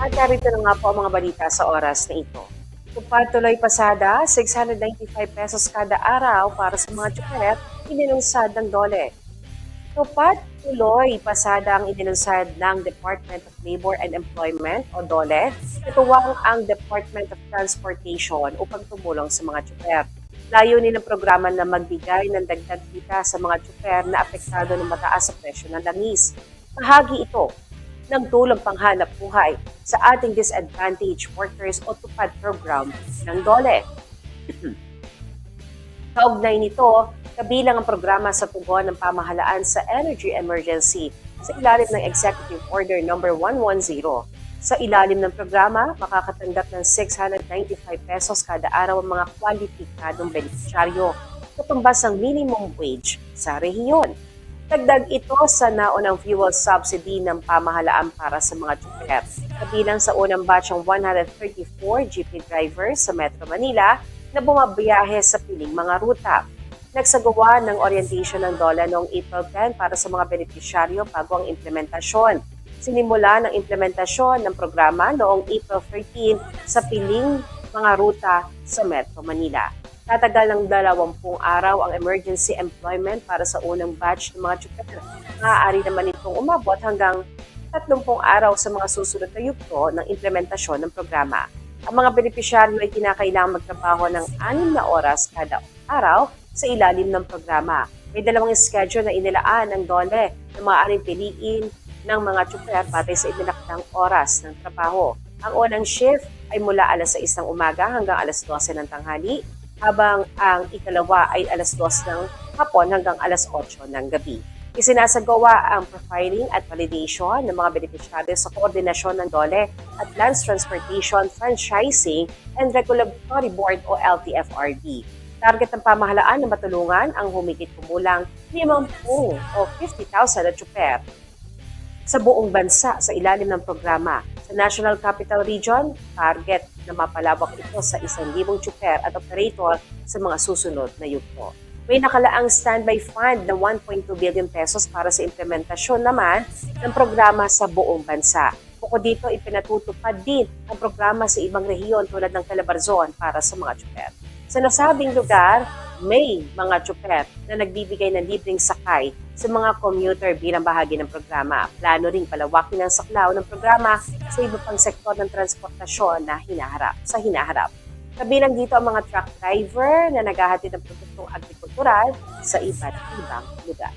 At narito na nga po ang mga balita sa oras na ito. Tupad tuloy pasada, 695 pesos kada araw para sa mga tsuper, inilunsad ng DOLE. Tupad tuloy pasada ang inilunsad ng Department of Labor and Employment o DOLE, katuwang ang Department of Transportation upang tumulong sa mga tsuper. Layunin ng programa na magbigay ng dagdag kita sa mga tsuper na apektado ng mataas sa presyo ng langis. Bahagi ito ng tulong panghanap buhay sa ating disadvantaged workers o tupad program ng DOLE. Kaugnay nito, kabilang ang programa sa tugon ng pamahalaan sa energy emergency sa ilalim ng Executive Order No. 110. Sa ilalim ng programa, makakatanggap ng 695 pesos kada araw ang mga kwalipikadong benepisyaryo, katumbas ng minimum wage sa rehiyon. Dagdag ito sa naunang fuel subsidy ng pamahalaan para sa mga tsuper. Kabilang sa unang batch ang 134 jeepney drivers sa Metro Manila na bumabiyahe sa piling mga ruta. Nagsagawa ng orientation ng DOLE noong April 10 para sa mga benepisyaryo bago ang implementasyon. Sinimula ng implementasyon ng programa noong April 13 sa piling mga ruta sa Metro Manila. Tatagal ng 20 araw ang emergency employment para sa unang batch ng mga tsuper. Maaari naman itong umabot hanggang 30 araw sa mga susunod na yugto ng implementasyon ng programa. Ang mga benepisyaryo ay kinakailangang magtrabaho ng 6 na oras kada araw sa ilalim ng programa. May dalawang schedule na inilaan ng DOLE na maaaring piliin ng mga tsuper batay sa itinakdang oras ng trabaho. Ang unang shift ay mula alas 6 ng umaga hanggang alas 12 ng tanghali, habang ang ikalawa ay alas 2 ng hapon hanggang alas 8 ng gabi. Isinasagawa ang profiling at validation ng mga benepisyaryo sa koordinasyon ng DOLE at Lands Transportation Franchising and Regulatory Board o LTFRB. Target ng pamahalaan na matulungan ang humigit kumulang 50 o 50,000 na tsuper sa buong bansa sa ilalim ng programa. Sa National Capital Region, target na mapalawak ito sa 1,000 tsuper at operator sa mga susunod na yugto. May nakalaang standby fund na 1.2 billion pesos para sa implementasyon naman ng programa sa buong bansa. Bukod dito, ipinatutupad din ang programa sa ibang rehiyon tulad ng Calabarzon para sa mga tsuper. Sa nasabing lugar, may mga tsuper na nagbibigay ng libreng sakay sa mga commuter bilang bahagi ng programa. Plano ring palawakin ang saklaw ng programa sa iba pang sektor ng transportasyon na hinaharap. Kabilang dito ang mga truck driver na naghahatid ng produktong agrikultural sa iba't ibang lugar.